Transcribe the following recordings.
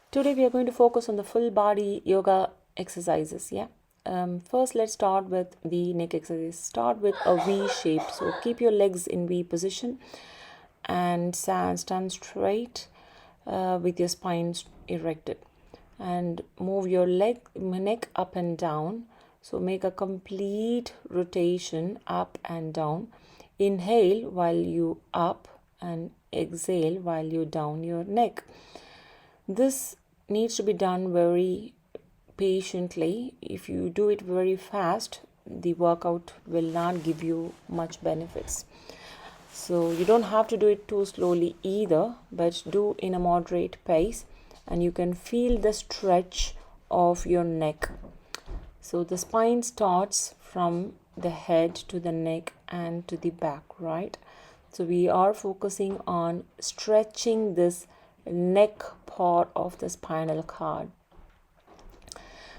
Today we are going to focus on the full body yoga exercises. First, let's start with the neck exercise. Start with a V shape. So keep your legs in V position and stand straight with your spine erected, and move your neck up and down. So make a complete rotation up and down. Inhale while you up and exhale while you down your neck. This needs to be done very patiently. If you do it very fast, the workout will not give you much benefits. So you don't have to do it too slowly either, but do in a moderate pace, and you can feel the stretch of your neck. So the spine starts from the head to the neck and to the back, right? So we are focusing on stretching this neck part of the spinal cord.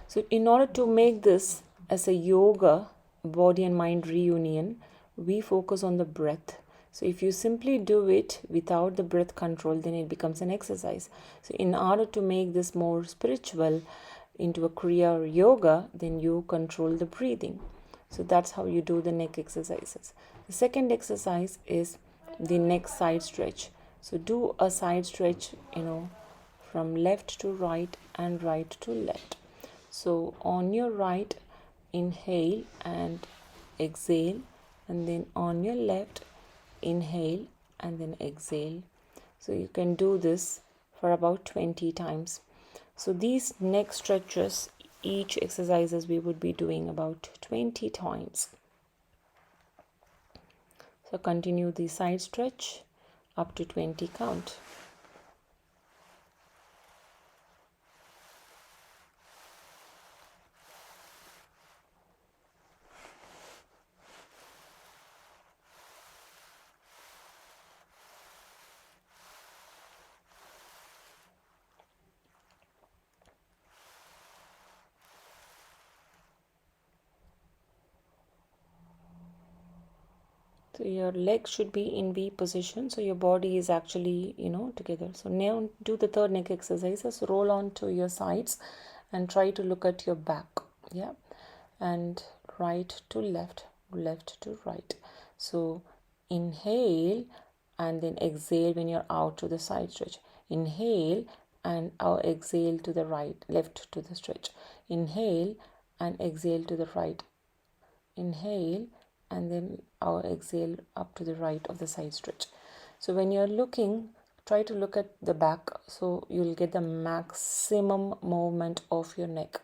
So in order to make this as a yoga body and mind reunion, we focus on the breath. So if you simply do it without the breath control, then it becomes an exercise. So in order to make this more spiritual into a Kriya yoga, then you control the breathing. So that's how you do the neck exercises. The second exercise is the neck side stretch. So do a side stretch, from left to right and right to left. So on your right, inhale and exhale, and then on your left, inhale and then exhale. So you can do this for about 20 times. So these neck stretches, each exercises we would be doing about 20 times. So continue the side stretch up to 20 count. So your legs should be in V position, so your body is actually, together. So now do the third neck exercises. Roll on to your sides and try to look at your back. Yeah. And right to left, left to right. So inhale and then exhale when you're out to the side stretch. Inhale and exhale to the right, left to the stretch. Inhale and exhale to the right. Inhale and then our exhale up to the right of the side stretch. So when you're looking, try to look at the back, so you'll get the maximum movement of your neck.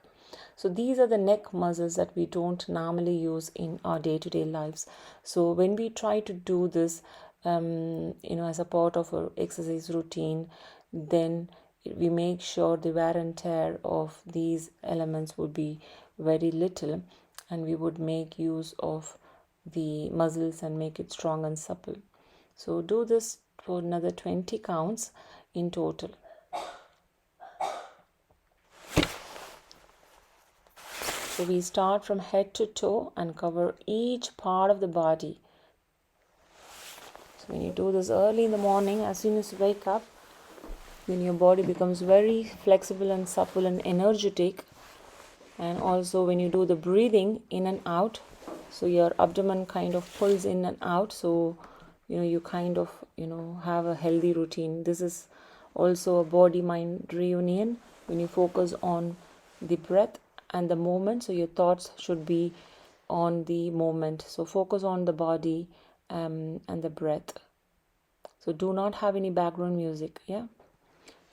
So these are the neck muscles that we don't normally use in our day-to-day lives. So when we try to do this as a part of our exercise routine, then we make sure the wear and tear of these elements would be very little, and we would make use of the muscles and make it strong and supple. So do this for another 20 counts in total. So we start from head to toe and cover each part of the body. So when you do this early in the morning, as soon as you wake up, then your body becomes very flexible and supple and energetic. And also when you do the breathing in and out, so your abdomen kind of pulls in and out, so you kind of have a healthy routine. This is also a body mind reunion when you focus on the breath and the moment. So your thoughts should be on the moment, so focus on the body and the breath. So do not have any background music.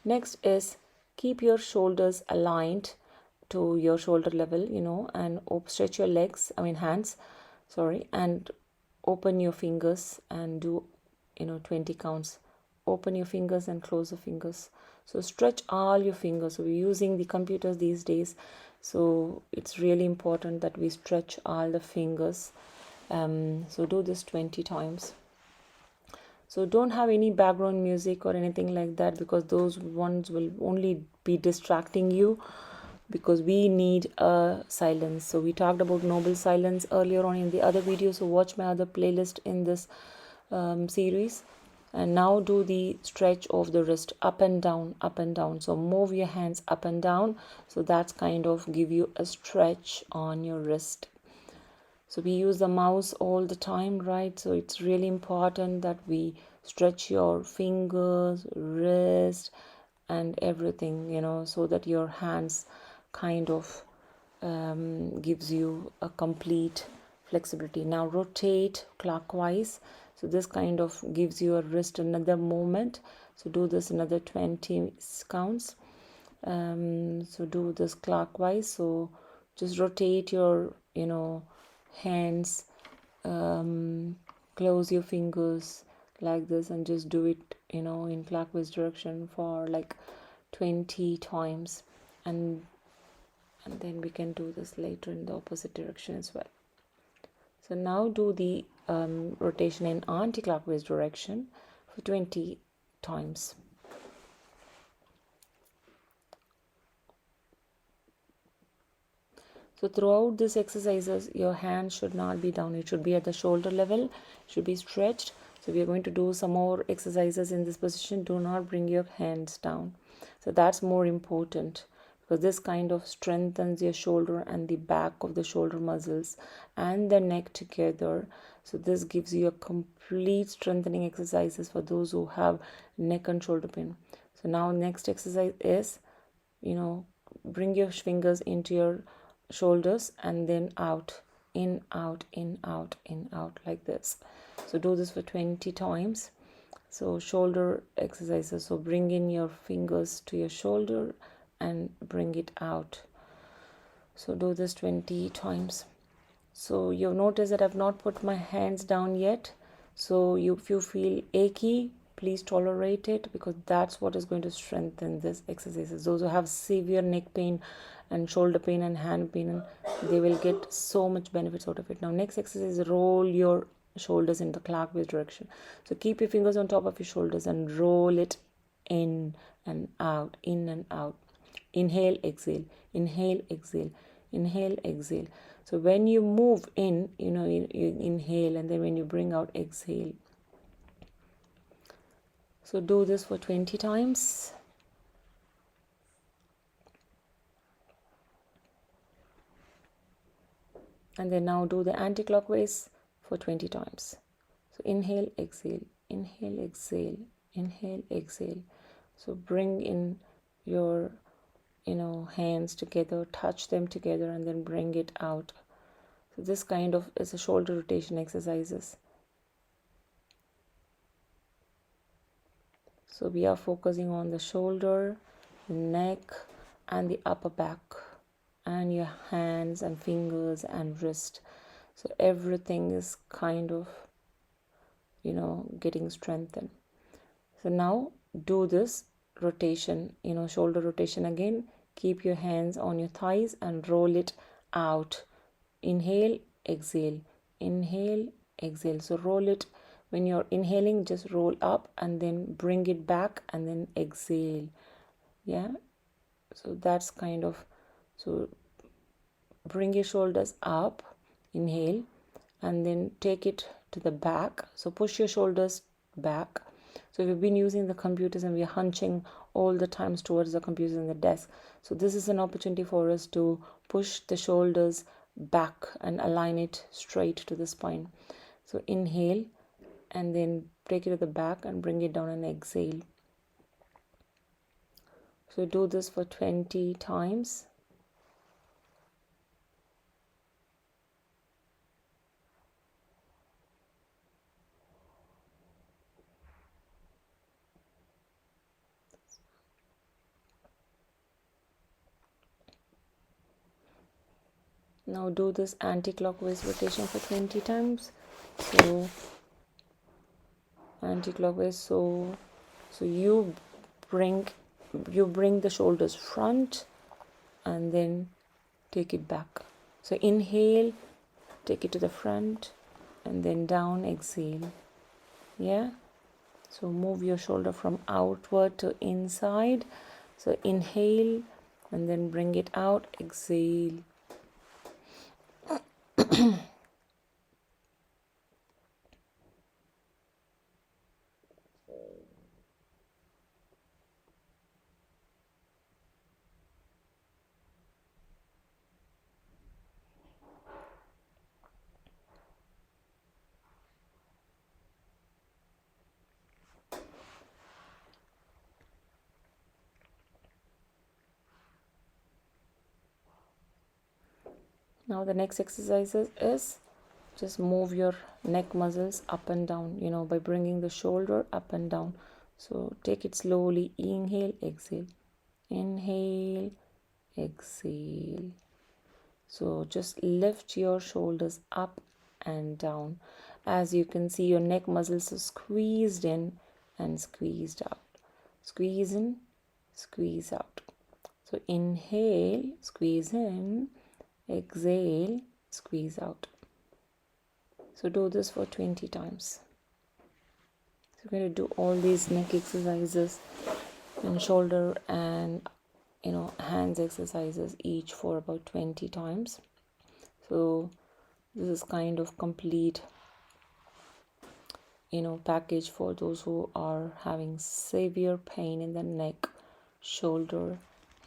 Next is keep your shoulders aligned to your shoulder level, and stretch your hands, and open your fingers and do 20 counts. Open your fingers and close the fingers. So stretch all your fingers. So we're using the computers these days, so it's really important that we stretch all the fingers. So do this 20 times. So don't have any background music or anything like that, because those ones will only be distracting you, because we need a silence. So we talked about noble silence earlier on in the other video, so watch my other playlist in this series. And now do the stretch of the wrist, up and down, up and down. So move your hands up and down, so that's kind of give you a stretch on your wrist. So we use the mouse all the time, right? So it's really important that we stretch your fingers, wrist, and everything, so that your hands kind of gives you a complete flexibility. Now rotate clockwise. So this kind of gives your wrist another movement. So do this another 20 counts. So do this clockwise. So just rotate your hands, close your fingers like this, and just do it in clockwise direction for like 20 times, and then we can do this later in the opposite direction as well. So now do the rotation in anti-clockwise direction for 20 times. So throughout these exercises, your hand should not be down. It should be at the shoulder level, should be stretched. So we are going to do some more exercises in this position. Do not bring your hands down. So that's more important, because this kind of strengthens your shoulder and the back of the shoulder muscles and the neck together. So this gives you a complete strengthening exercises for those who have neck and shoulder pain. So now next exercise is, bring your fingers into your shoulders and then out, in, out, in, out, in, out, like this. So do this for 20 times. So shoulder exercises. So bring in your fingers to your shoulder and bring it out. So do this 20 times. So you've noticed that I've not put my hands down yet. So if you feel achy, please tolerate it, because that's what is going to strengthen this exercises. Those who have severe neck pain and shoulder pain and hand pain, they will get so much benefits out of it. Now next exercise is roll your shoulders in the clockwise direction. So keep your fingers on top of your shoulders and roll it in and out, in and out. Inhale, exhale, inhale, exhale, inhale, exhale. So when you move in, you inhale, and then when you bring out, exhale. So do this for 20 times. And then now do the anti-clockwise for 20 times. So inhale, exhale, inhale, exhale, inhale, exhale. So bring in your hands together, touch them together, and then bring it out. So this kind of is a shoulder rotation exercises. So we are focusing on the shoulder, the neck, and the upper back, and your hands and fingers and wrist. So everything is kind of getting strengthened. So now do this rotation, shoulder rotation again. Keep your hands on your thighs and roll it out. Inhale, exhale, inhale, exhale. So roll it. When you're inhaling, just roll up and then bring it back and then exhale. Yeah. So that's kind of, so bring your shoulders up, inhale, and then take it to the back. So push your shoulders back. So we've been using the computers and we're hunching all the times towards the computers and the desk. So this is an opportunity for us to push the shoulders back and align it straight to the spine. So inhale and then take it to the back and bring it down and exhale. So do this for 20 times. Now do this anti-clockwise rotation for 20 times. So anti-clockwise, so you bring the shoulders front and then take it back. So inhale, take it to the front, and then down, exhale. Yeah. So move your shoulder from outward to inside. So inhale and then bring it out, exhale. Now the next exercise is just move your neck muscles up and down, by bringing the shoulder up and down. So take it slowly. Inhale, exhale. Inhale, exhale. So just lift your shoulders up and down. As you can see, your neck muscles are squeezed in and squeezed out. Squeeze in, squeeze out. So inhale, squeeze in, exhale, squeeze out. So do this for 20 times. So we're going to do all these neck exercises and shoulder and hands exercises each for about 20 times. So this is kind of complete package for those who are having severe pain in the neck, shoulder,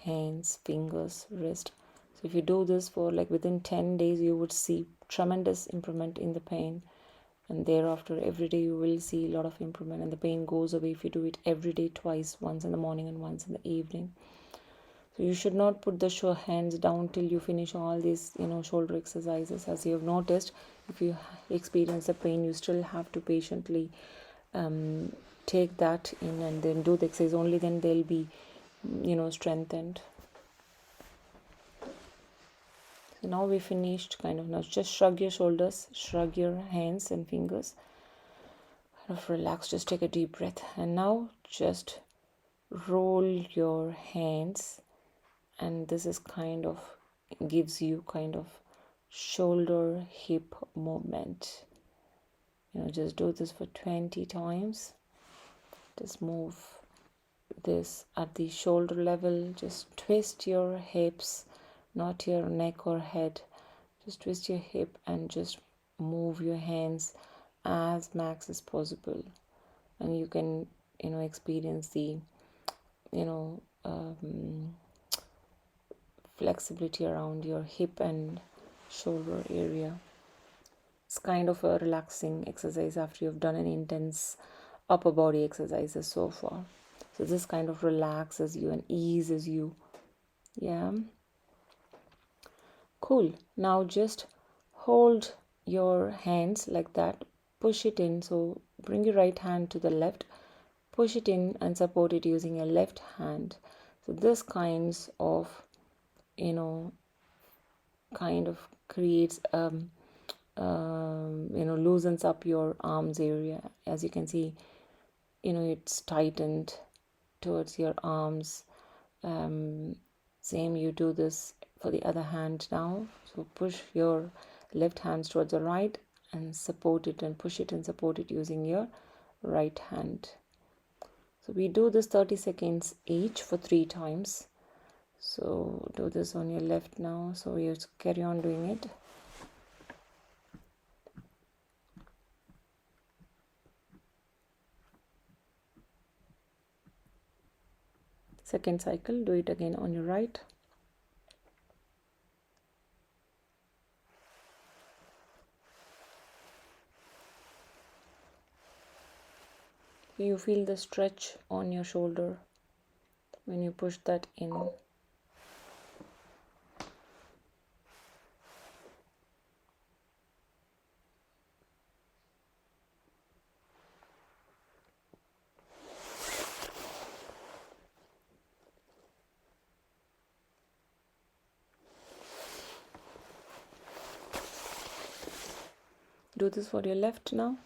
hands, fingers, wrist. So if you do this for within 10 days, you would see tremendous improvement in the pain, and thereafter every day you will see a lot of improvement, and the pain goes away if you do it every day, twice, once in the morning and once in the evening. So you should not put the hands down till you finish all these shoulder exercises. As you have noticed, if you experience the pain, you still have to patiently take that in and then do the exercise. Only then they'll be strengthened. So now we finished. Now just shrug your shoulders, shrug your hands and fingers, kind of relax, just take a deep breath, and now just roll your hands, and this is gives you shoulder hip movement. Just do this for 20 times. Just move this at the shoulder level. Just twist your hips, not your neck or head. Just twist your hip and just move your hands as max as possible, and you can experience the flexibility around your hip and shoulder area. It's kind of a relaxing exercise after you've done an intense upper body exercises so far. So this kind of relaxes you and eases you. Yeah. Cool. Now just hold your hands like that. Push it in. So bring your right hand to the left. Push it in and support it using your left hand. So this kinds of creates loosens up your arms area. As you can see, it's tightened towards your arms. Same, you do this for the other hand now. So push your left hands towards the right and support it, and push it and support it using your right hand. So we do this 30 seconds each for 3 times. So do this on your left now. So you carry on doing it. Second cycle, do it again on your right. You feel the stretch on your shoulder when you push that in. Do this for your left now.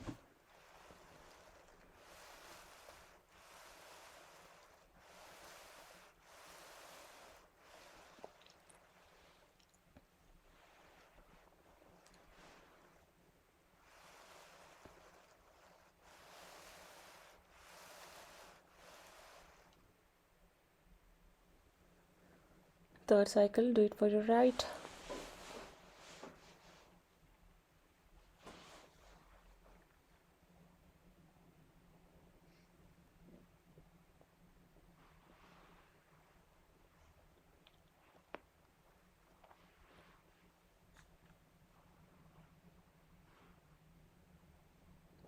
Third cycle, do it for your right.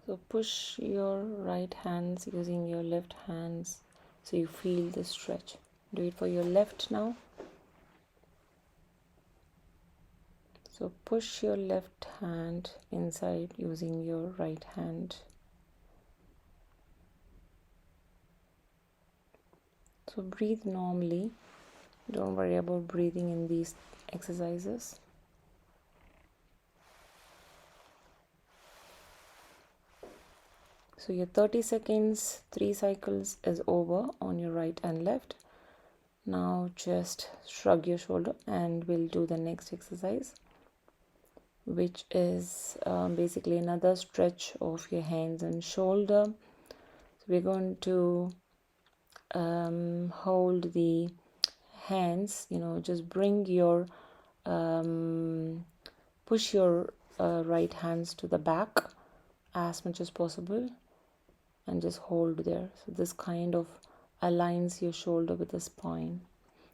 So push your right hands using your left hands so you feel the stretch. Do it for your left now. So push your left hand inside using your right hand. So breathe normally. Don't worry about breathing in these exercises. So your 30 seconds, 3 cycles is over on your right and left. Now just shrug your shoulder and we'll do the next exercise, which is basically another stretch of your hands and shoulder. So we're going to hold the hands, just bring your push your right hands to the back as much as possible and just hold there. So this kind of aligns your shoulder with the spine.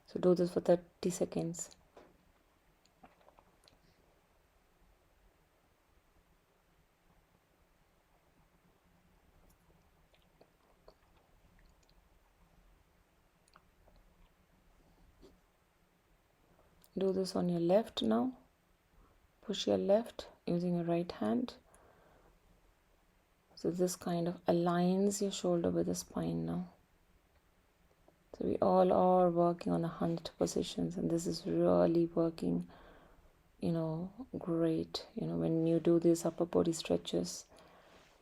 So do this for 30 seconds. Do this on your left now. Push your left using your right hand. So this kind of aligns your shoulder with the spine now. So we all are working on the hunched positions, and this is really working, great. When you do these upper body stretches,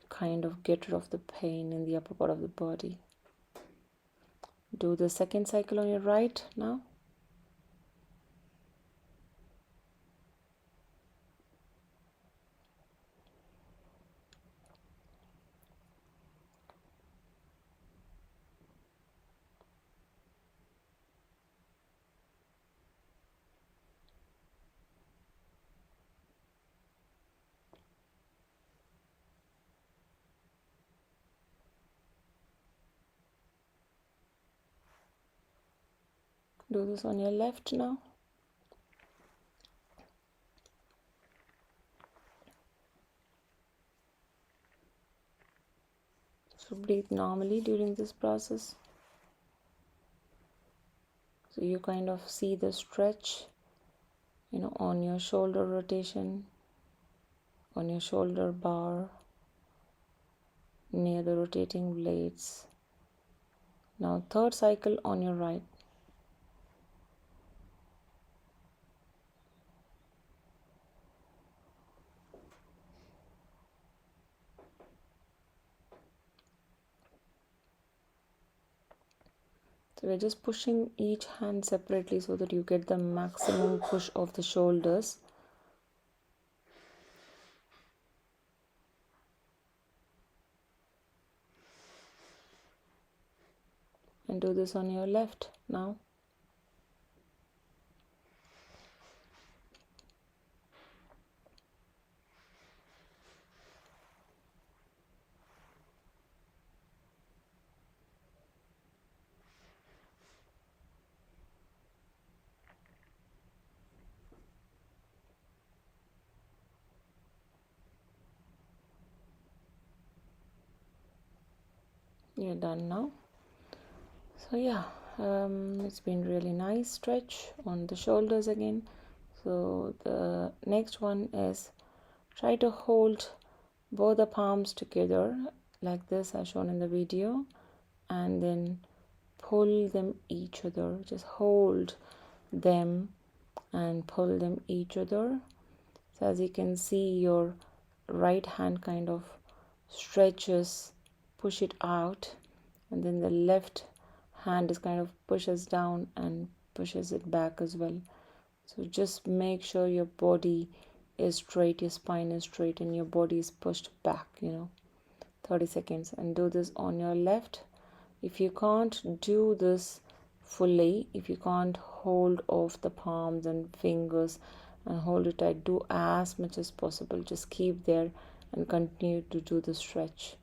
kind of get rid of the pain in the upper part of the body. Do the second cycle on your right now. Do this on your left now. So breathe normally during this process. So you kind of see the stretch, on your shoulder rotation, on your shoulder bar, near the rotating blades. Now third cycle on your right. So we're just pushing each hand separately so that you get the maximum push of the shoulders. And do this on your left now. You're done now. So yeah, it's been really nice stretch on the shoulders again. So the next one is try to hold both the palms together like this as shown in the video, and then pull them each other. Just hold them and pull them each other. So as you can see, your right hand kind of stretches, push it out, and then the left hand is kind of pushes down and pushes it back as well. So just make sure your body is straight, your spine is straight, and your body is pushed back, 30 seconds. And do this on your left. If you can't do this fully, if you can't hold off the palms and fingers and hold it tight, do as much as possible. Just keep there and continue to do the stretch.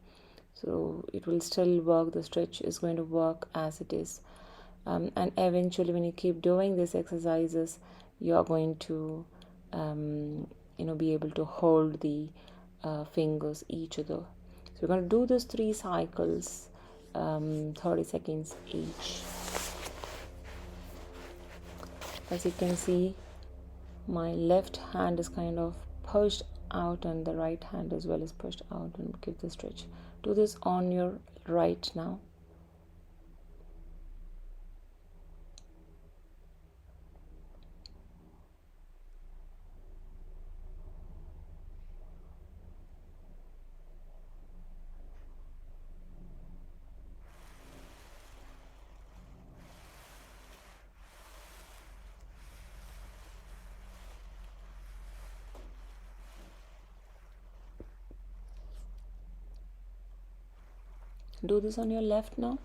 So it will still work. The stretch is going to work as it is. And eventually when you keep doing these exercises, you are going to be able to hold the fingers each other. So we're going to do this 3 cycles, 30 seconds each. As you can see, My left hand is kind of pushed out and the right hand as well is pushed out, and give the stretch. Do this on your right now. Do this on your left now.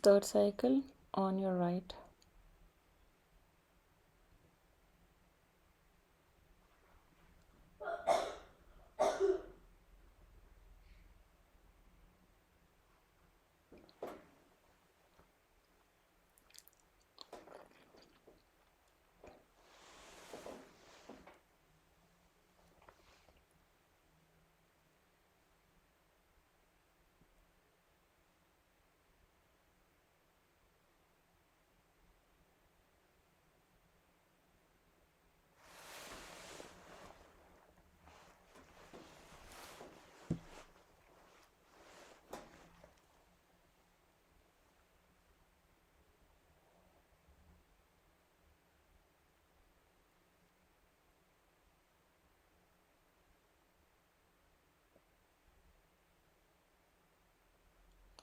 Third cycle on your right.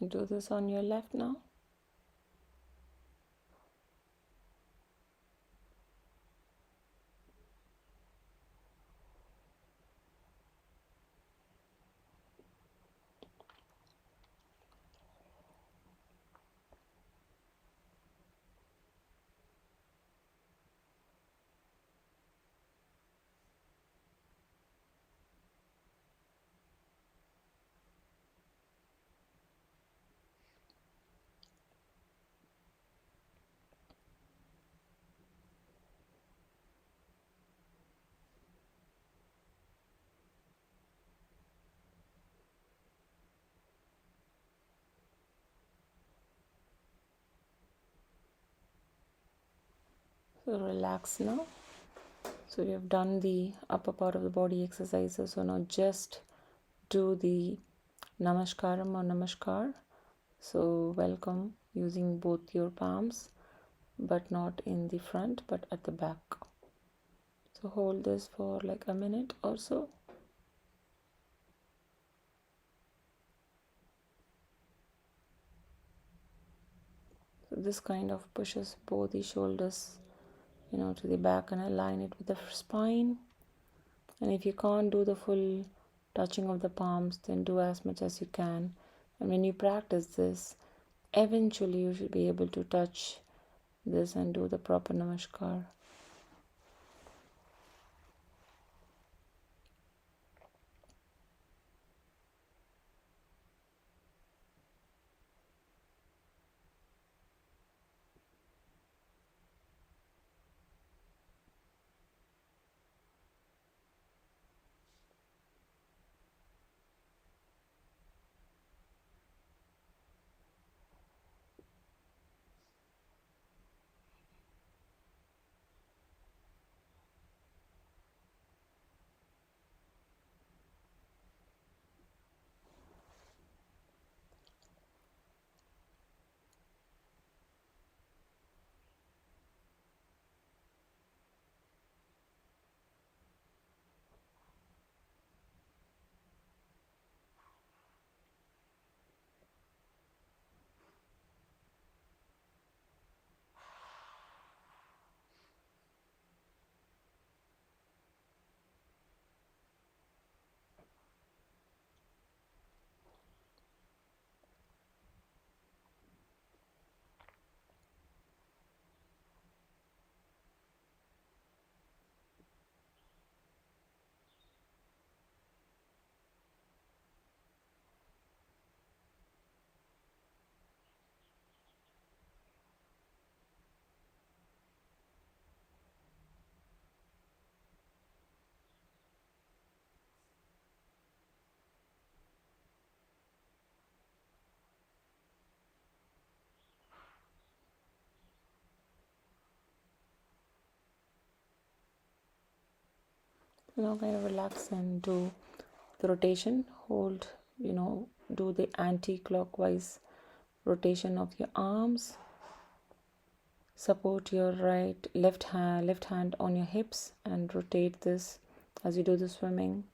Do this on your left now. So relax now. So we have done the upper part of the body exercises. So now just do the namaskaram or namaskar. So welcome using both your palms, but not in the front but at the back. So hold this for like a minute or so. So this kind of pushes both the shoulders, to the back and align it with the spine. And if you can't do the full touching of the palms, then do as much as you can. And when you practice this, eventually you should be able to touch this and do the proper namaskar. Now kind of relax and do the rotation. Hold, do the anti-clockwise rotation of your arms. Support your left hand on your hips and rotate this as you do the swimming.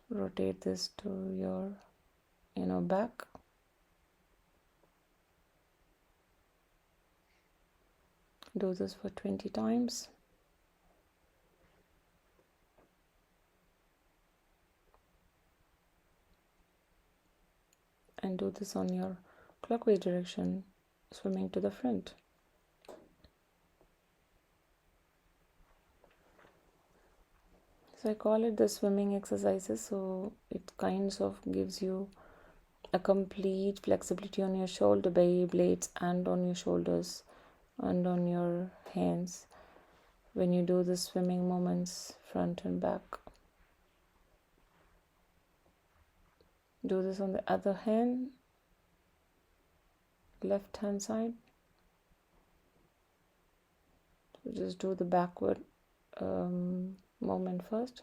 Rotate this to your back. Do this for 20 times. And do this on your clockwise direction, swimming to the front. So I call it the swimming exercises. So it kinds of gives you a complete flexibility on your shoulder blades and on your shoulders and on your hands when you do the swimming movements front and back. Do this on the other hand, left hand side. So just do the backward movement first.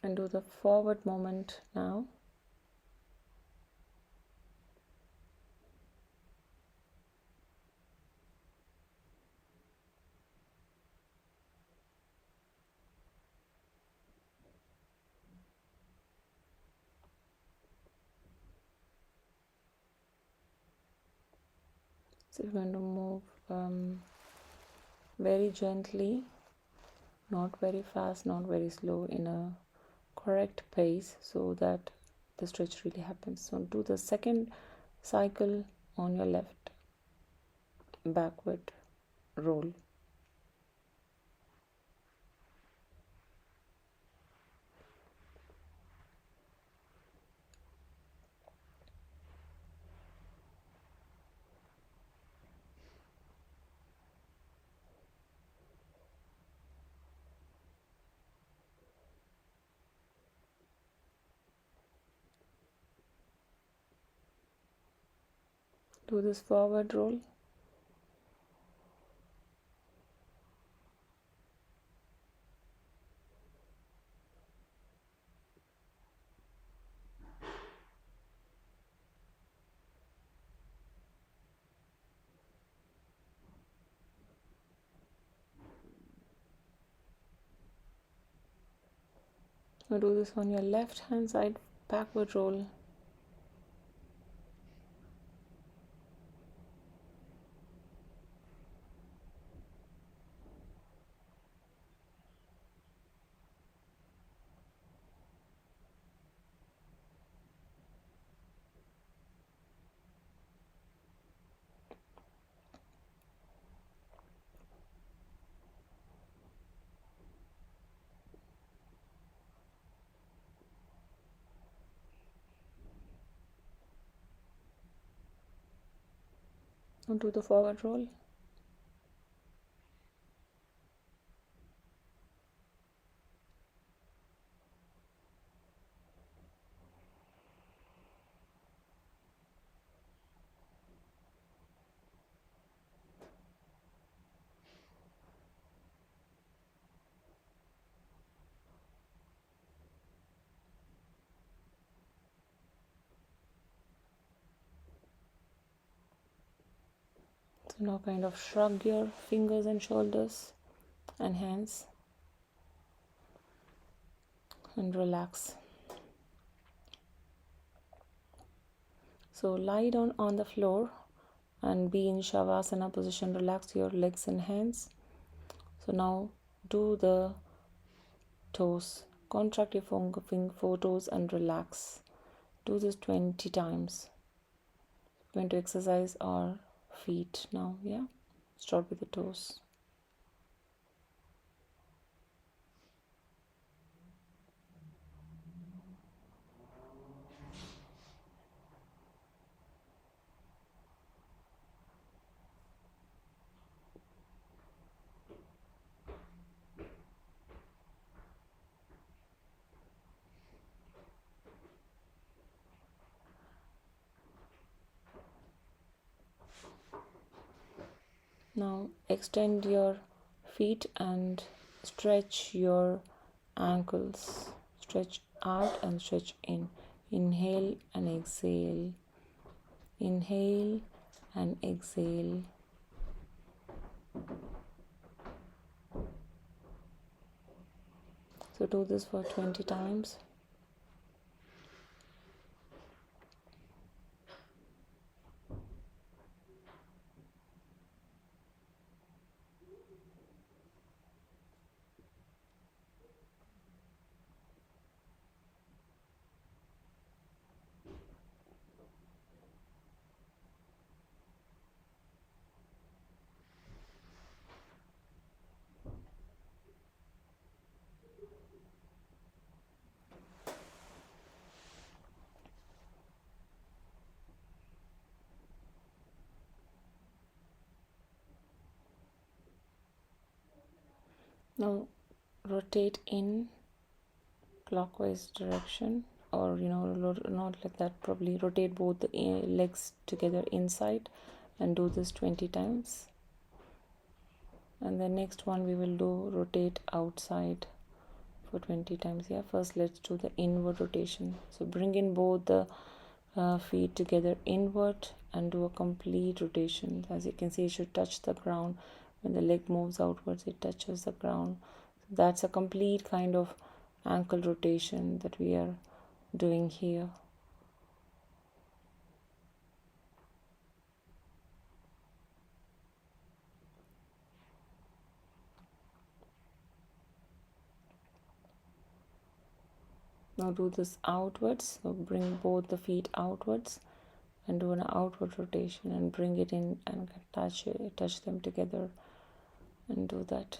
And do the forward movement now. So you're going to move very gently, not very fast, not very slow, in a correct pace so that the stretch really happens. So do the second cycle on your left, backward roll. Do this forward roll. Now do this on your left hand side, backward roll. Now do the forward roll. So now kind of shrug your fingers and shoulders and hands and relax. So lie down on the floor and be in Shavasana position. Relax your legs and hands. So now do the toes. Contract your four toes and relax. Do this 20 times. We're going to exercise our feet now. Yeah, start with the toes. Now extend your feet and stretch your ankles. Stretch out and stretch in. Inhale and exhale. Inhale and exhale. So do this for 20 times. Now rotate in clockwise direction, or not like that, probably rotate both the legs together inside and do this 20 times. And the next one we will do rotate outside for 20 times. Yeah, first let's do the inward rotation. So bring in both the feet together inward and do a complete rotation. As you can see, it should touch the ground. When the leg moves outwards, it touches the ground. So that's a complete kind of ankle rotation that we are doing here. Now do this outwards. So bring both the feet outwards and do an outward rotation and bring it in and touch them together and do that.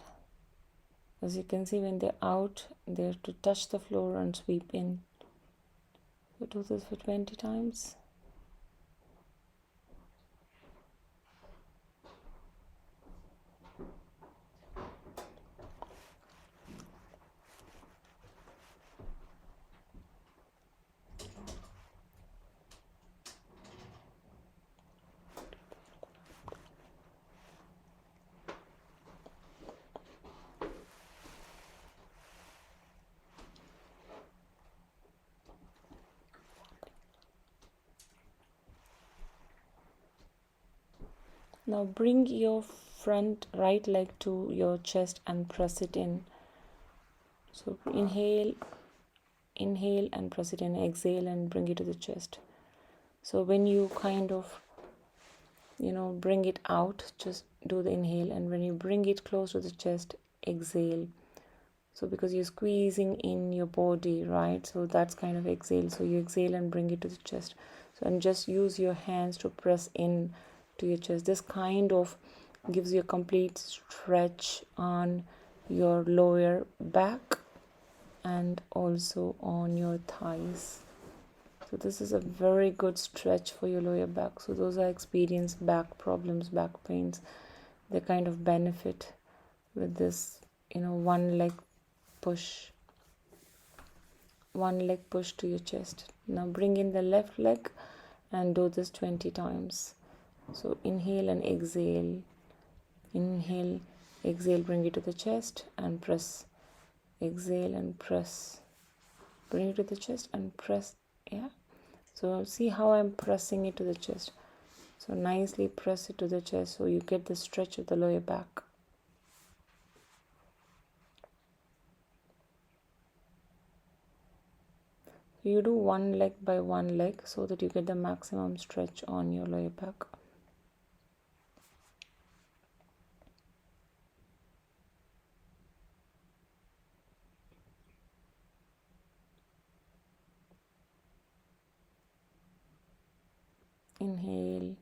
As you can see, when they're out, they have to touch the floor and sweep in. So do this for 20 times. Now bring your front right leg to your chest and press it in. So inhale and press it in, exhale and bring it to the chest. So when you kind of bring it out, just do the inhale, and when you bring it close to the chest, exhale. So because you're squeezing in your body, right? So that's kind of exhale. So you exhale and bring it to the chest. So and just use your hands to press in to your chest. This kind of gives you a complete stretch on your lower back and also on your thighs. So this is a very good stretch for your lower back. So those are experienced back problems, back pains, they kind of benefit with this, one leg push to your chest. Now bring in the left leg and do this 20 times. So inhale and exhale. Inhale, exhale, bring it to the chest and press. Exhale and press. Bring it to the chest and press. Yeah. So see how I'm pressing it to the chest. So nicely press it to the chest so you get the stretch of the lower back. You do one leg by one leg so that you get the maximum stretch on your lower back. Inhale,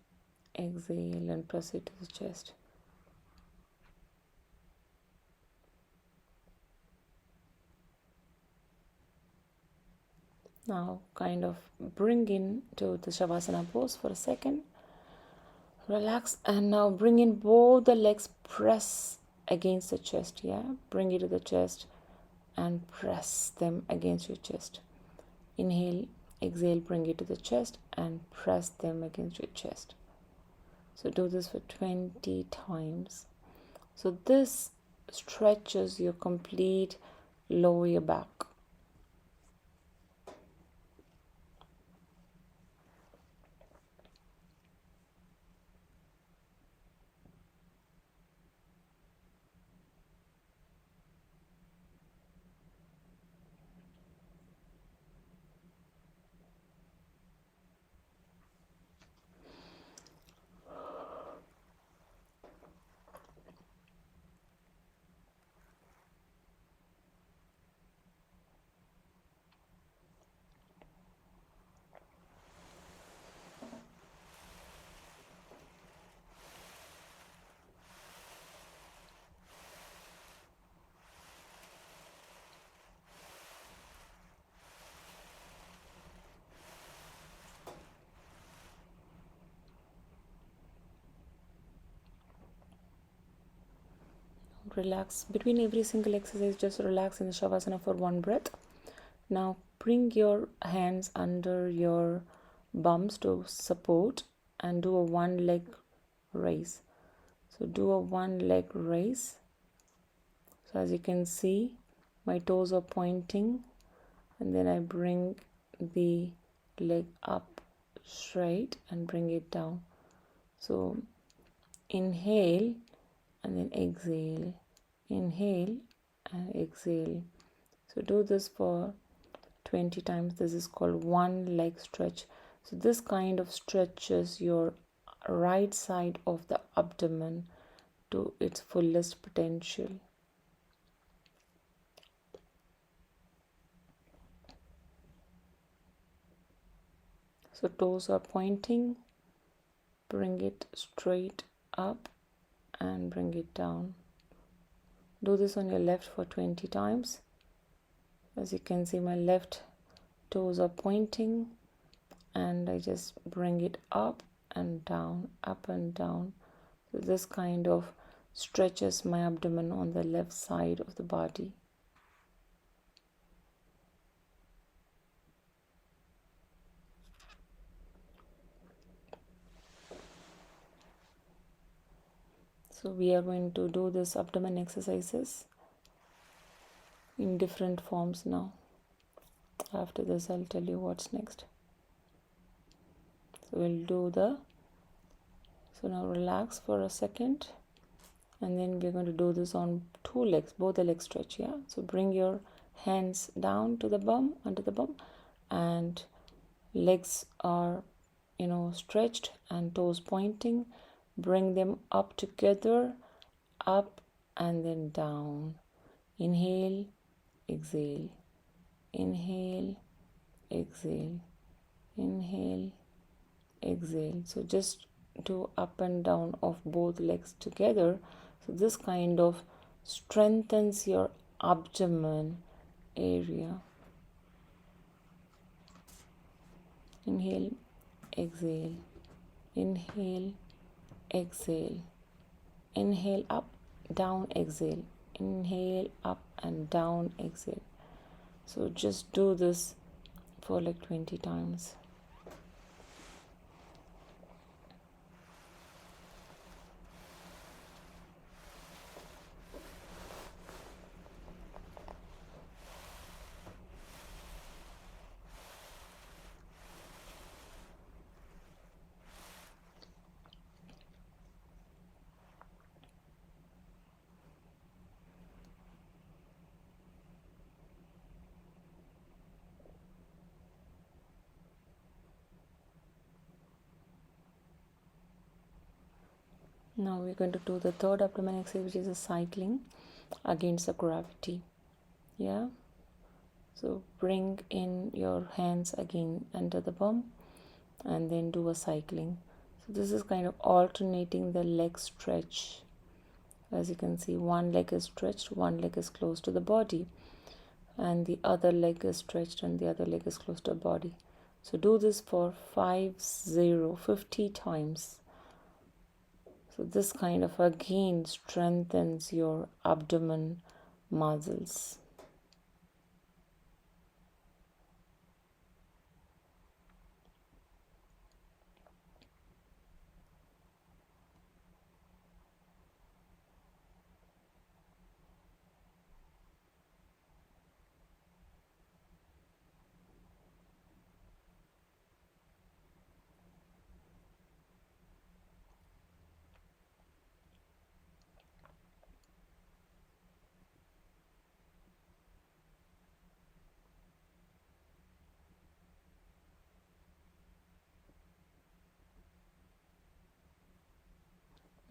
exhale and press it to the chest. Now kind of bring in to the Shavasana pose for a second. Relax and now bring in both the legs, press against the chest. Yeah, bring it to the chest and press them against your chest. Inhale, exhale, bring it to the chest and press them against your chest. So do this for 20 times. So this stretches your complete lower back. Relax between every single exercise. Just relax in the shavasana for one breath. Now bring your hands under your bums to support and do a one leg raise. So do a one leg raise. So as you can see, my toes are pointing, and then I bring the leg up straight and bring it down. So inhale and then exhale, inhale and exhale. So do this for 20 times. This is called one leg stretch. So this kind of stretches your right side of the abdomen to its fullest potential. So toes are pointing, bring it straight up and bring it down. Do this on your left for 20 times. As you can see, my left toes are pointing and I just bring it up and down, up and down. So this kind of stretches my abdomen on the left side of the body. So we are going to do this abdomen exercises in different forms now. After this, I'll tell you what's next. So we'll do so now relax for a second, and then we're going to do this on two legs, both the legs stretch. Yeah, so bring your hands down to the bum, under the bum, and legs are stretched and toes pointing. Bring them up together, up and then down. Inhale, exhale, inhale, exhale, inhale, exhale. So just do up and down of both legs together. So this kind of strengthens your abdomen area. Inhale, exhale, inhale, exhale, inhale, up, down, exhale, inhale, up and down, exhale. So just do this for like 20 times. Now we're going to do the third abdomen exercise, which is a cycling against the gravity. Yeah. So bring in your hands again under the bum and then do a cycling. So this is kind of alternating the leg stretch. As you can see, one leg is stretched, one leg is close to the body, and the other leg is stretched and the other leg is close to the body. So do this for 50 times. So this kind of again strengthens your abdomen muscles.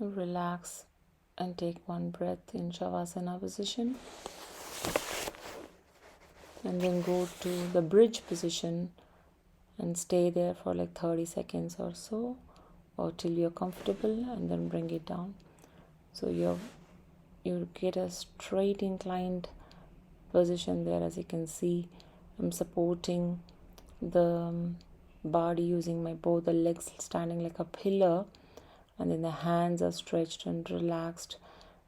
Relax and take one breath in Shavasana position, and then go to the bridge position and stay there for like 30 seconds or so, or till you're comfortable, and then bring it down. So you get a straight inclined position there. As you can see, I'm supporting the body using my both the legs standing like a pillar, and then the hands are stretched and relaxed,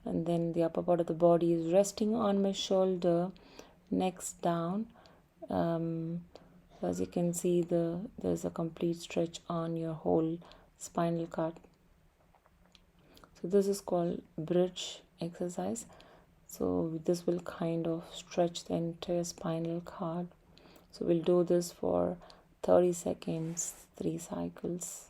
and then the upper part of the body is resting on my shoulder, next down. As you can see, there's a complete stretch on your whole spinal cord. So this is called bridge exercise. So this will kind of stretch the entire spinal cord. So we'll do this for 30 seconds, 3 cycles.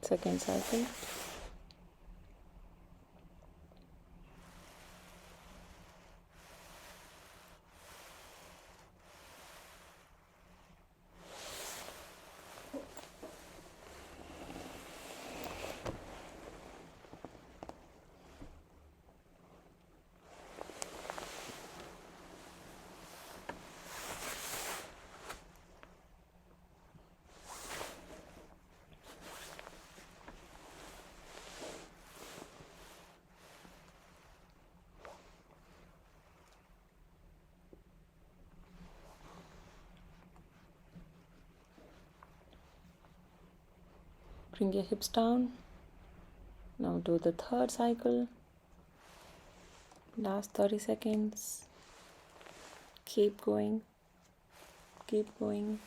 Second cycle. Bring your hips down. Now do the third cycle. Last 30 seconds. Keep going. Keep going.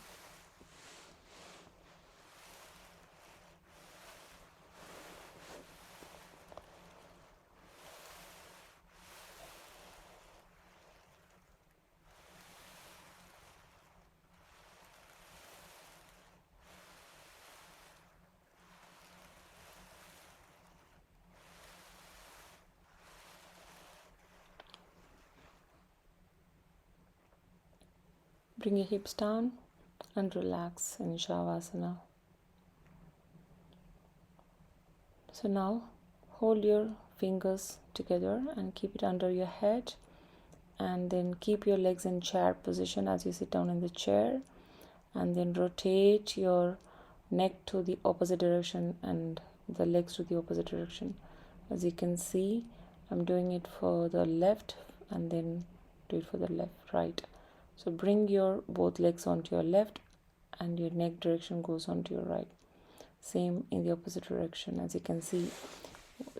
Bring your hips down and relax in Shavasana. So now hold your fingers together and keep it under your head, and then keep your legs in chair position as you sit down in the chair, and then rotate your neck to the opposite direction and the legs to the opposite direction. As you can see, I'm doing it for the left and then do it for the right. So bring your both legs onto your left and your neck direction goes onto your right. Same in the opposite direction. As you can see,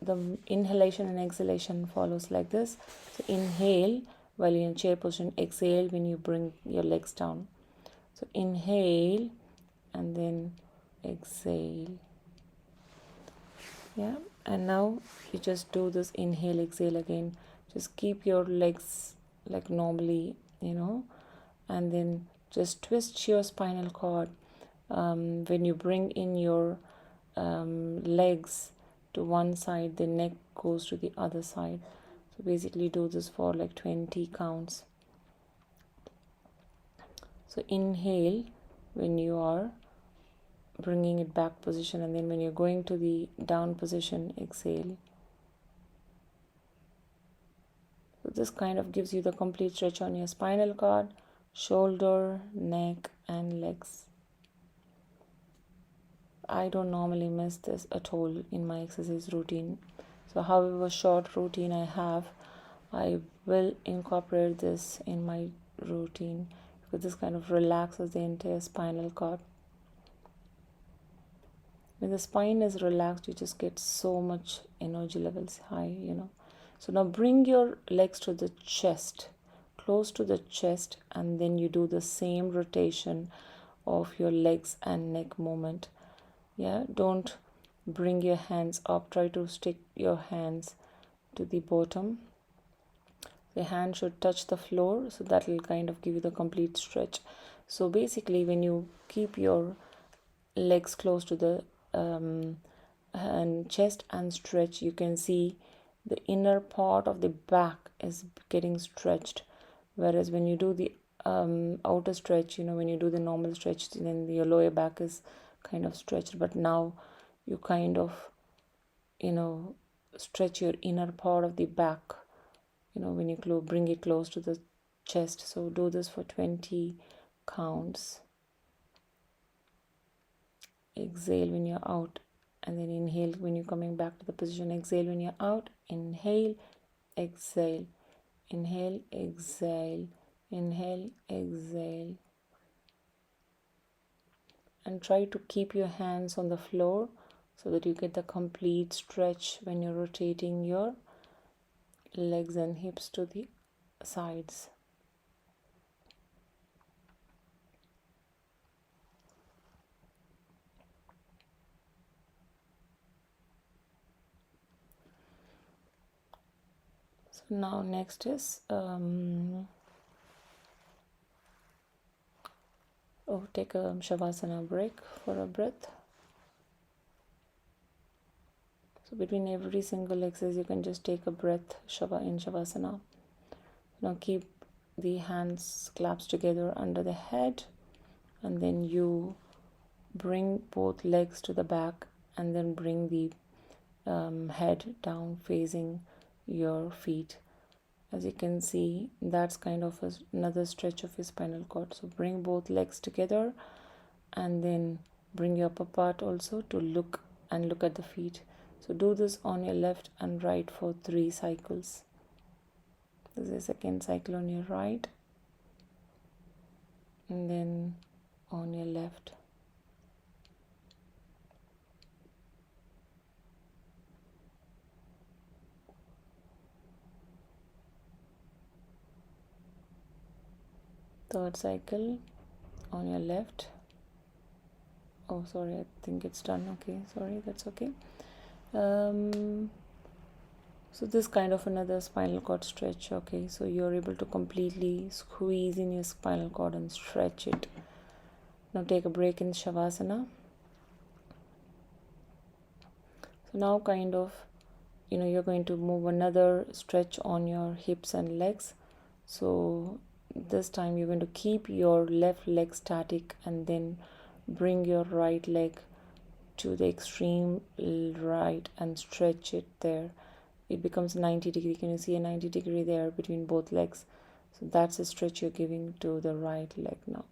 the inhalation and exhalation follows like this. So inhale while you're in chair position, exhale when you bring your legs down. So inhale and then exhale. Yeah, and now you just do this inhale, exhale again. Just keep your legs like normally, and then just twist your spinal cord. When you bring in your legs to one side, the neck goes to the other side. So basically do this for like 20 counts. So inhale when you are bringing it back position, and then when you're going to the down position, exhale. So this kind of gives you the complete stretch on your spinal cord, shoulder, neck and legs. I don't normally miss this at all in my exercise routine. So however short routine I have, I will incorporate this in my routine because this kind of relaxes the entire spinal cord. When the spine is relaxed, you just get so much energy levels high, So now bring your legs to the chest, close to the chest, and then you do the same rotation of your legs and neck movement. Yeah, don't bring your hands up. Try to stick your hands to the bottom. The hand should touch the floor, so that will kind of give you the complete stretch. So basically, when you keep your legs close to the and chest and stretch, you can see the inner part of the back is getting stretched, whereas when you do the outer stretch, when you do the normal stretch, then your lower back is kind of stretched. But now you kind of stretch your inner part of the back, when you bring it close to the chest. So do this for 20 counts. Exhale when you're out, and then inhale when you're coming back to the position. Exhale when you're out. Inhale, exhale, inhale, exhale, inhale, exhale. And try to keep your hands on the floor so that you get the complete stretch when you're rotating your legs and hips to the sides. So now next is take a Shavasana break for a breath. So between every single exercise, you can just take a breath in Shavasana. Now keep the hands clasped together under the head, and then you bring both legs to the back, and then bring the head down facing your feet. As you can see, that's kind of another stretch of your spinal cord. So bring both legs together, and then bring your upper part also to look at the feet. So do this on your left and right for 3 cycles. This is the second cycle on your right, and then on your left. Third cycle on your left. Oh, sorry, I think it's done. Okay, sorry, that's okay. So this kind of another spinal cord stretch. Okay, so you're able to completely squeeze in your spinal cord and stretch it. Now take a break in Shavasana. So now kind of, you're going to move another stretch on your hips and legs. So this time you're going to keep your left leg static, and then bring your right leg to the extreme right and stretch it there. It becomes 90 degree. Can you see a 90 degree there between both legs? So that's a stretch you're giving to the right leg. Now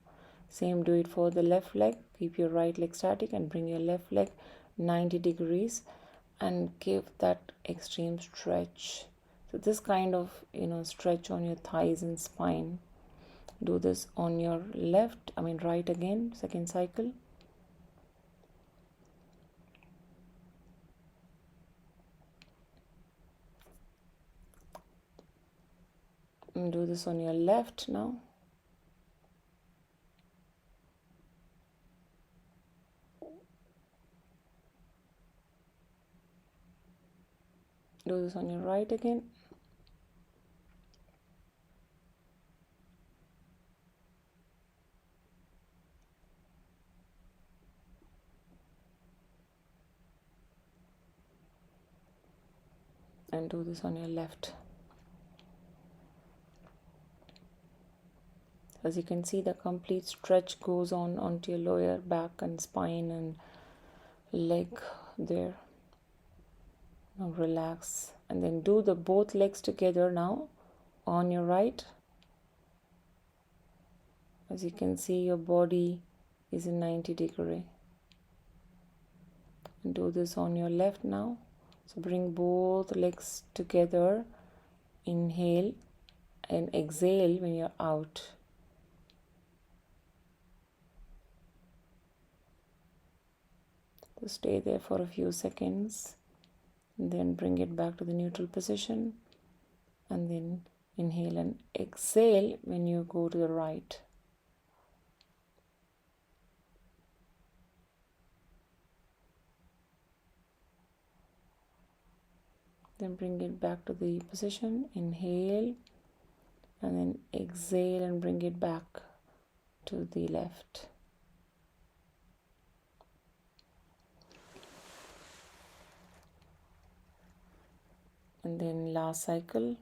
same, do it for the left leg. Keep your right leg static and bring your left leg 90 degrees and give that extreme stretch. So this kind of stretch on your thighs and spine. Do this on your right again, second cycle. And do this on your left now. Do this on your right again. And do this on your left. As you can see, the complete stretch goes on onto your lower back and spine and leg there. Now relax, and then do the both legs together now on your right. As you can see, your body is in 90 degree. And do this on your left now. So bring both legs together. Inhale and exhale when you're out. So stay there for a few seconds, and then bring it back to the neutral position, and then inhale and exhale when you go to the right. Then bring it back to the position. Inhale and then exhale and bring it back to the left. And then last cycle,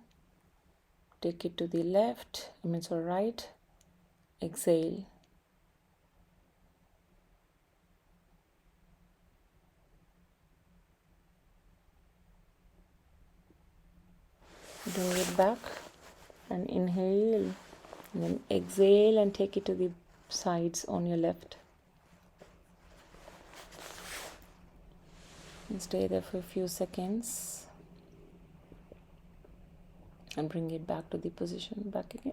take it to the left, right, exhale. Bring it back and inhale, and then exhale and take it to the sides on your left. And stay there for a few seconds and bring it back to the position, back again.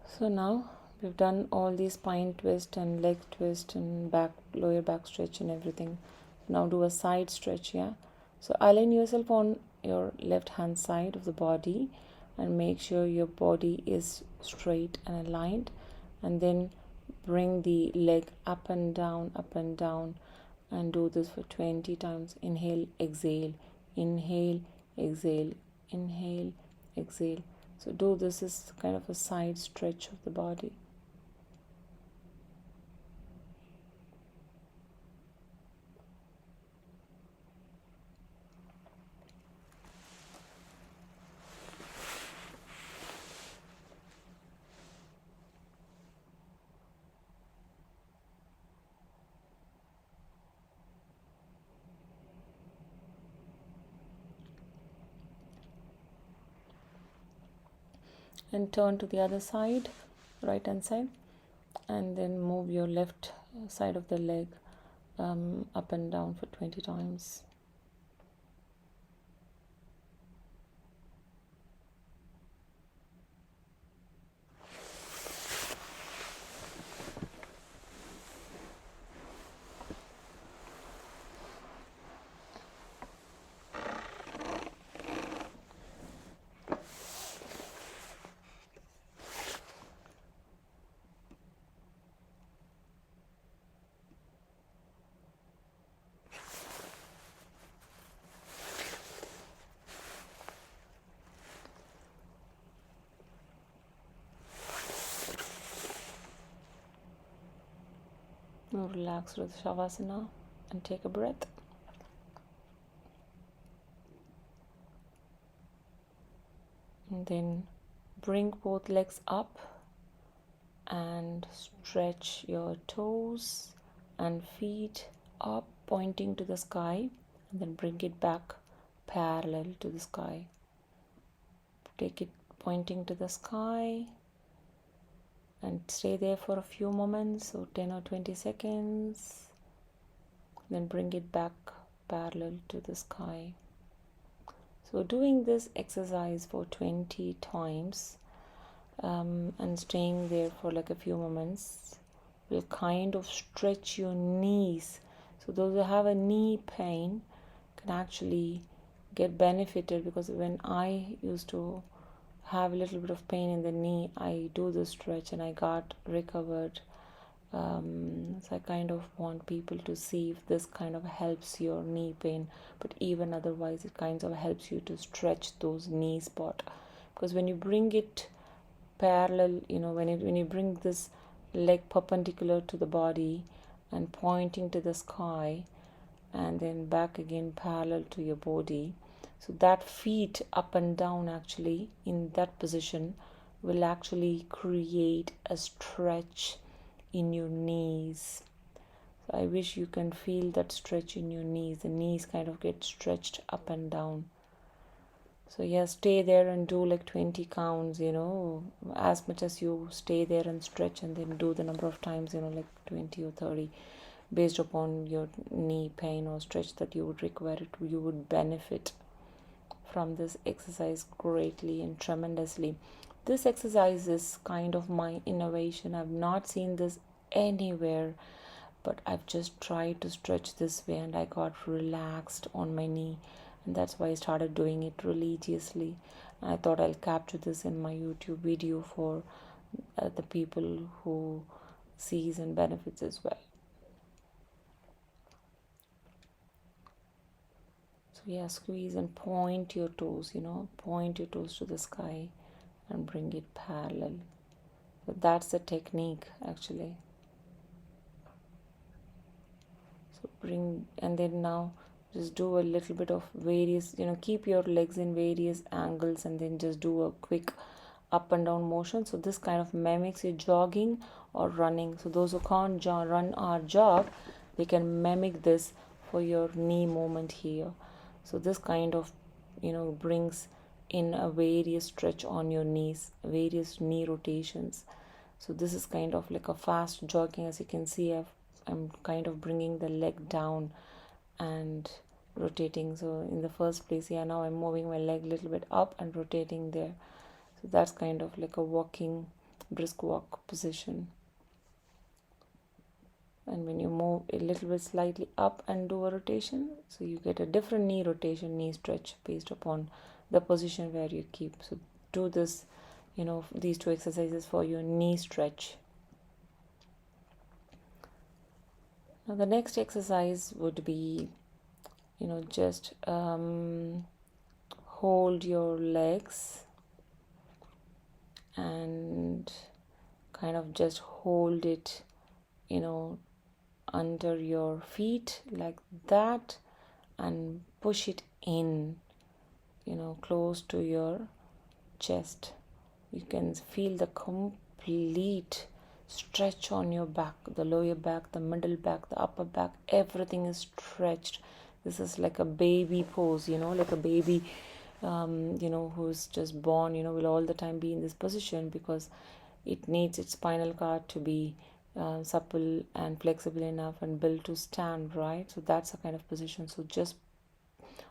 So now we've done all the spine twist and leg twist and back, lower back stretch and everything. Now do a side stretch, yeah? So align yourself on your left hand side of the body and make sure your body is straight and aligned, and then bring the leg up and down, and do this for 20 times. Inhale, exhale, inhale, exhale, inhale, exhale. So do this as kind of a side stretch of the body. And turn to the other side, right hand side, and then move your left side of the leg up and down for 20 times. Now relax with Shavasana and take a breath. And then bring both legs up and stretch your toes and feet up, pointing to the sky, and then bring it back parallel to the sky. Take it pointing to the sky and stay there for a few moments, so 10 or 20 seconds. Then bring it back parallel to the sky. So doing this exercise for 20 times and staying there for like a few moments will kind of stretch your knees. So those who have a knee pain can actually get benefited, because when I used to have a little bit of pain in the knee, I do this stretch and I got recovered. So I kind of want people to see if this kind of helps your knee pain, but even otherwise it kind of helps you to stretch those knee spot, because when you bring it parallel, when you bring this leg perpendicular to the body and pointing to the sky and then back again parallel to your body, so that feet up and down actually in that position will actually create a stretch in your knees. So I wish you can feel that stretch in your knees. The knees kind of get stretched up and down. So yeah, stay there and do like 20 counts, as much as you stay there and stretch, and then do the number of times, like 20 or 30, based upon your knee pain or stretch that you would require it. You would benefit from this exercise greatly and tremendously. This exercise is kind of my innovation. I've not seen this anywhere, but I've just tried to stretch this way and I got relaxed on my knee, and that's why I started doing it religiously. And I thought I'll capture this in my YouTube video for the people who sees and benefits as well. So yeah, squeeze and point your toes, point your toes to the sky and bring it parallel. So that's the technique actually. So bring, and then now just do a little bit of various, keep your legs in various angles and then just do a quick up and down motion. So this kind of mimics your jogging or running. So those who can't run or jog, they can mimic this for your knee movement here. So this kind of brings in a various stretch on your knees, various knee rotations. So this is kind of like a fast jogging. As you can see, I'm kind of bringing the leg down and rotating. So in the first place, yeah, now I'm moving my leg a little bit up and rotating there. So that's kind of like a walking, brisk walk position. And when you move a little bit slightly up and do a rotation, so you get a different knee rotation, knee stretch based upon the position where you keep. So do this, these two exercises for your knee stretch. Now the next exercise would be, just hold your legs and kind of just hold it, under your feet like that, and push it in, close to your chest. You can feel the complete stretch on your back, the lower back, the middle back, the upper back, everything is stretched. This is like a baby pose, like a baby who's just born, will all the time be in this position because it needs its spinal cord to be supple and flexible enough and built to stand, right? So that's the kind of position. So just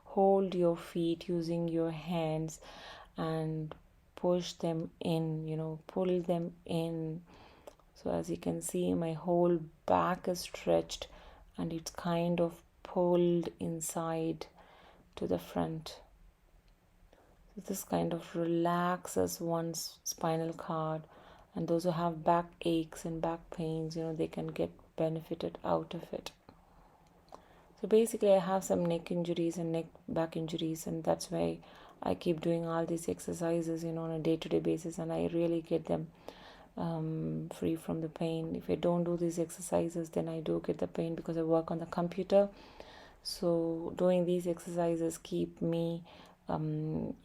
hold your feet using your hands and push them in, pull them in. So as you can see, my whole back is stretched and it's kind of pulled inside to the front. So this kind of relaxes one's spinal cord, and those who have back aches and back pains, they can get benefited out of it. So basically I have some neck injuries and back injuries, and that's why I keep doing all these exercises, on a day-to-day basis, and I really get them free from the pain. If I don't do these exercises, then I do get the pain because I work on the computer. So doing these exercises keep me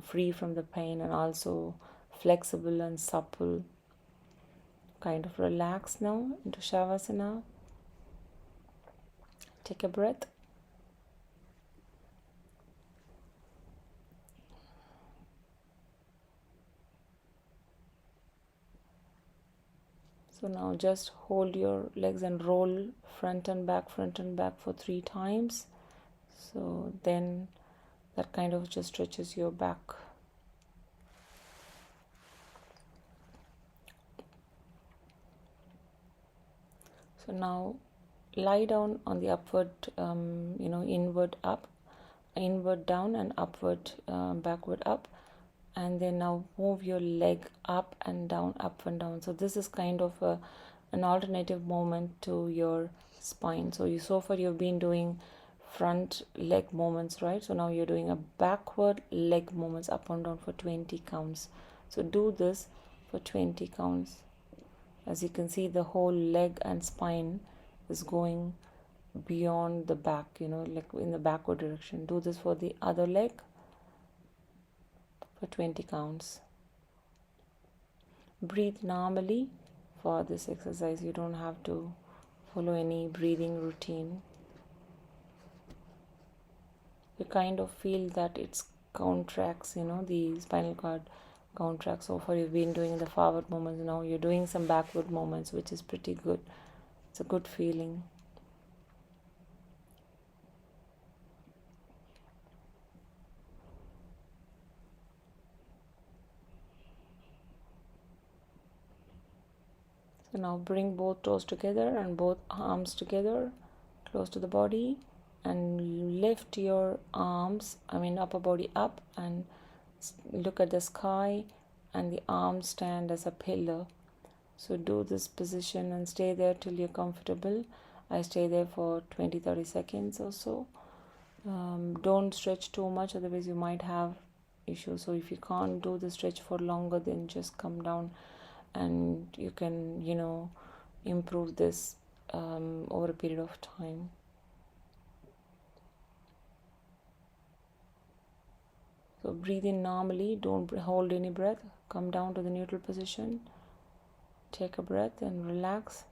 free from the pain and also flexible and supple. Kind of relax now into Shavasana. Take a breath. So now just hold your legs and roll front and back for 3 times. So then that kind of just stretches your back. So now lie down on the upward, inward up, inward down, and upward, backward up. And then now move your leg up and down, up and down. So this is kind of an alternative movement to your spine. So far you've been doing front leg movements, right? So now you're doing a backward leg movements up and down for 20 counts. So do this for 20 counts. As you can see, the whole leg and spine is going beyond the back, like in the backward direction. Do this for the other leg for 20 counts. Breathe normally for this exercise. You don't have to follow any breathing routine. You kind of feel that it contracts, the spinal cord contracts. So far you've been doing the forward movements, now you're doing some backward movements, which is pretty good. It's a good feeling. So now bring both toes together and both arms together, close to the body, and lift your arms, upper body up, and look at the sky, and the arms stand as a pillar. So do this position and stay there till you're comfortable. I stay there for 20-30 seconds or so. Don't stretch too much, otherwise you might have issues. So if you can't do the stretch for longer, then just come down and you can improve this over a period of time. So breathe in normally, don't hold any breath. Come down to the neutral position. Take a breath and relax.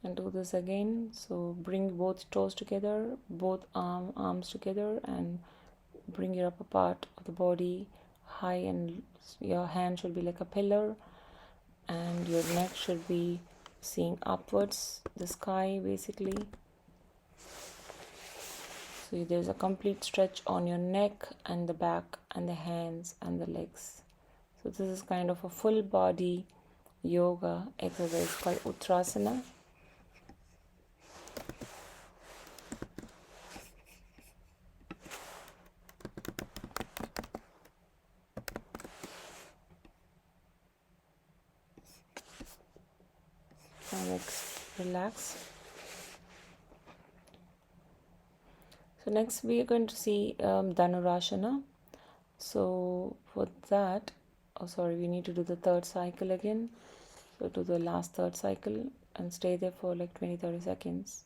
And do this again. So bring both toes together, both arms together, and bring your upper part of the body high, and your hand should be like a pillar, and your neck should be seeing upwards, the sky basically. So there's a complete stretch on your neck and the back and the hands and the legs. So this is kind of a full body yoga exercise called Uttarasana. Now relax. So next we are going to see Dhanurasana. So for that, we need to do the third cycle again. So do the last third cycle and stay there for like 20-30 seconds.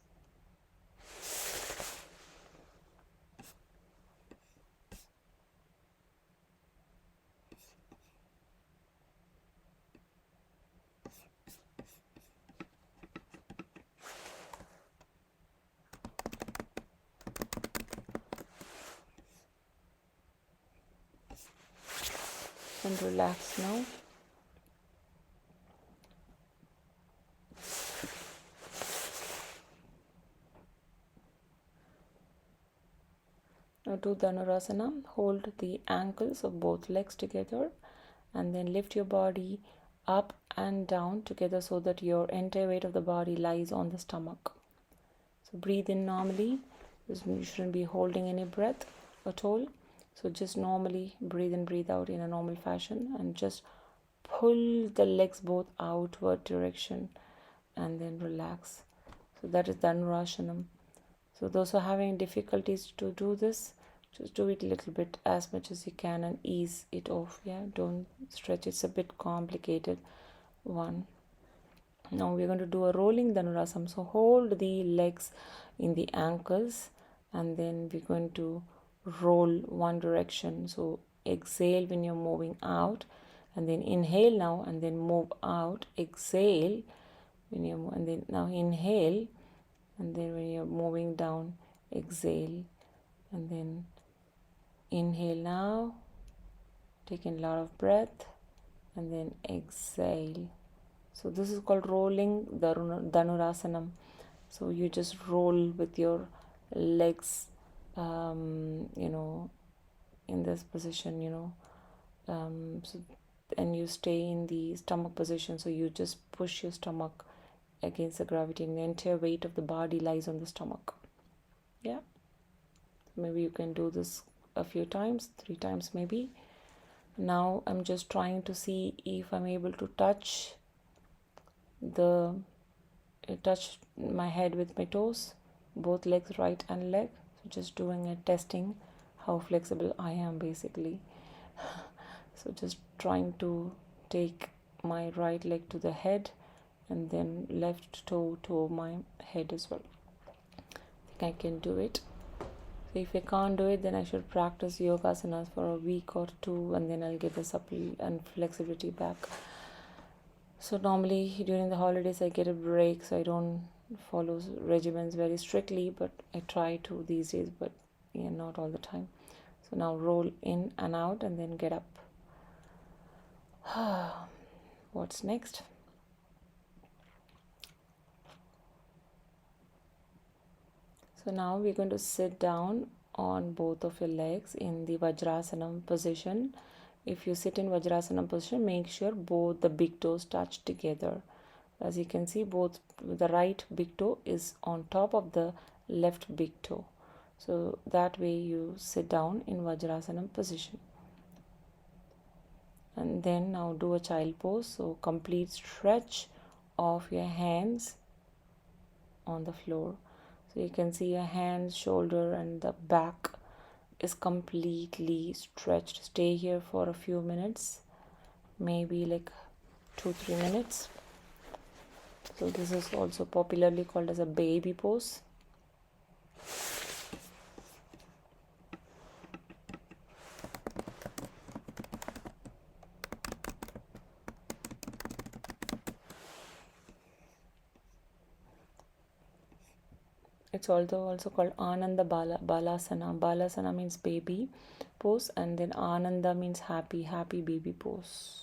And relax now. Now do Dhanurasana. Hold the ankles of both legs together and then lift your body up and down together so that your entire weight of the body lies on the stomach. So breathe in normally. You shouldn't be holding any breath at all. So just normally breathe in, breathe out in a normal fashion, and just pull the legs both outward direction and then relax. So that is Dhanurasana. So those who are having difficulties to do this, just do it a little bit as much as you can and ease it off. Yeah, don't stretch. It's a bit complicated one. Now we're going to do a rolling Dhanurasana. So hold the legs in the ankles and then we're going to roll one direction. So exhale when you're moving out, and then inhale now and then move out. Exhale when you're, and then now inhale, and then when you're moving down, exhale, and then inhale now, taking a lot of breath, and then exhale. So this is called rolling Dhanurasana. So you just roll with your legs, in this position, and you stay in the stomach position. So you just push your stomach against the gravity, and the entire weight of the body lies on the stomach. Yeah, maybe you can do this a few times, 3 times maybe. Now I'm just trying to see if I'm able to touch my head with my toes, both legs, right and leg. So just doing a testing how flexible I am basically. So just trying to take my right leg to the head and then left toe to my head as well. I think I can do it. So if I can't do it, then I should practice yogasanas for a week or 2, and then I'll get the supple and flexibility back. So normally during the holidays I get a break, so I don't follow regimens very strictly, but I try to these days, but yeah, not all the time. So now roll in and out and then get up. What's next? So now we're going to sit down on both of your legs in the Vajrasana position. If you sit in Vajrasana position, make sure both the big toes touch together. As you can see, both the right big toe is on top of the left big toe. So that way you sit down in Vajrasana position. And then now do a child pose. So complete stretch of your hands on the floor. So you can see your hands, shoulder and the back is completely stretched. Stay here for a few minutes, maybe like 2-3 minutes. So this is also popularly called as a baby pose. It's also called Ananda Balasana. Balasana means baby pose, and then Ananda means happy baby pose.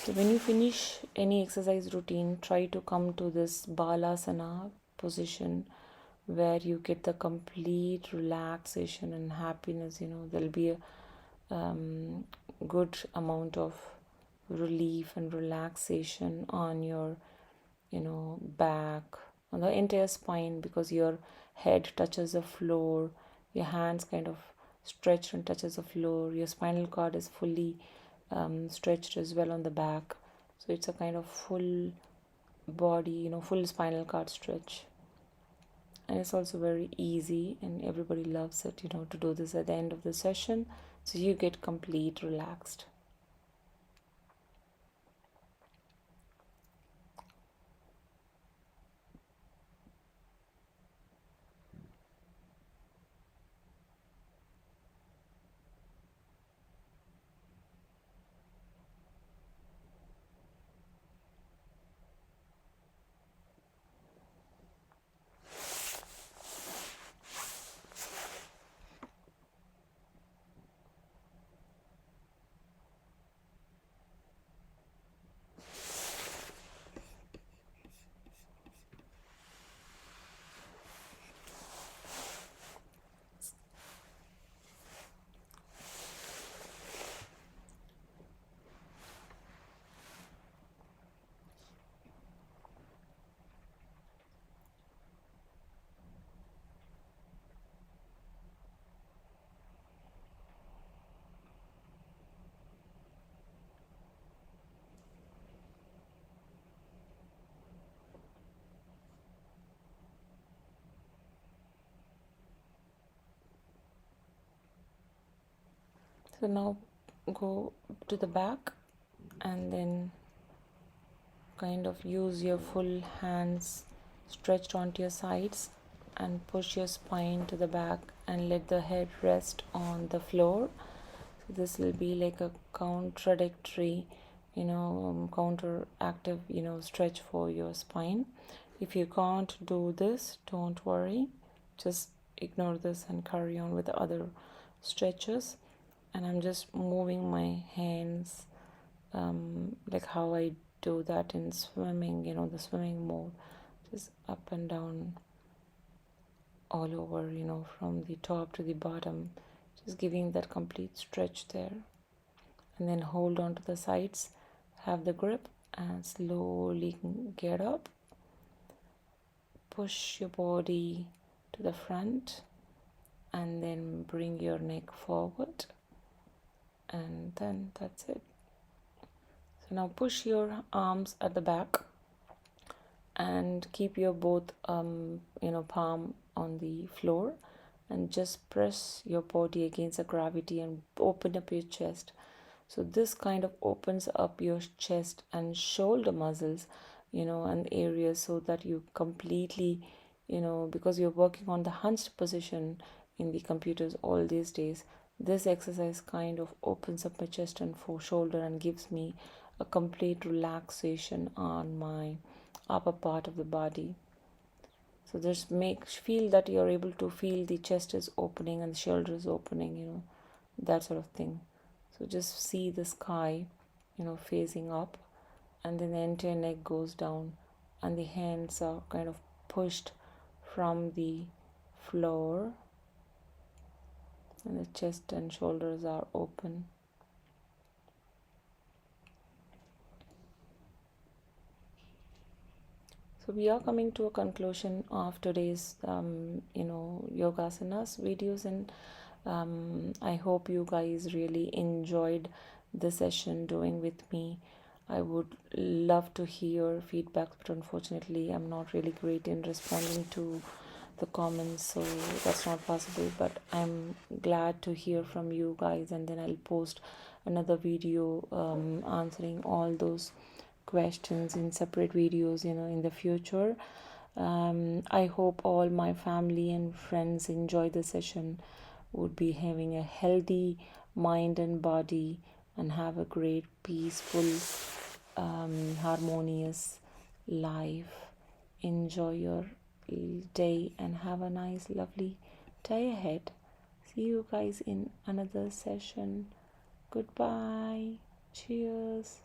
So when you finish any exercise routine, try to come to this Balasana position where you get the complete relaxation and happiness. There'll be a good amount of relief and relaxation on your back, on the entire spine, because your head touches the floor, your hands kind of stretch and touches the floor, your spinal cord is fully stretched as well on the back. So it's a kind of full body, full spinal cord stretch. And it's also very easy, and everybody loves it, to do this at the end of the session, so you get complete relaxed. So now go to the back and then kind of use your full hands stretched onto your sides and push your spine to the back and let the head rest on the floor. So this will be like a contradictory, counteractive, stretch for your spine. If you can't do this, don't worry. Just ignore this and carry on with the other stretches. And I'm just moving my hands like how I do that in swimming, the swimming mode, just up and down all over, from the top to the bottom, just giving that complete stretch there. And then hold on to the sides, have the grip, and slowly get up. Push your body to the front and then bring your neck forward, and then that's it. So now push your arms at the back and keep your both palm on the floor, and just press your body against the gravity and open up your chest. So this kind of opens up your chest and shoulder muscles, and areas, so that you completely, because you're working on the hunched position in the computers all these days, this exercise kind of opens up my chest and shoulder and gives me a complete relaxation on my upper part of the body. So just feel that you're able to feel the chest is opening and the shoulder is opening, that sort of thing. So just see the sky, facing up, and then the entire neck goes down and the hands are kind of pushed from the floor, and the chest and shoulders are open. So we are coming to a conclusion of today's, Yogasanas videos, and I hope you guys really enjoyed the session doing with me. I would love to hear feedback, but unfortunately, I'm not really great in responding to the comments, so that's not possible. But I'm glad to hear from you guys, and then I'll post another video answering all those questions in separate videos, in the future. I hope all my family and friends enjoy the session, would be having a healthy mind and body, and have a great, peaceful, harmonious life. Enjoy your day and have a nice, lovely day ahead. See you guys in another session. Goodbye. Cheers.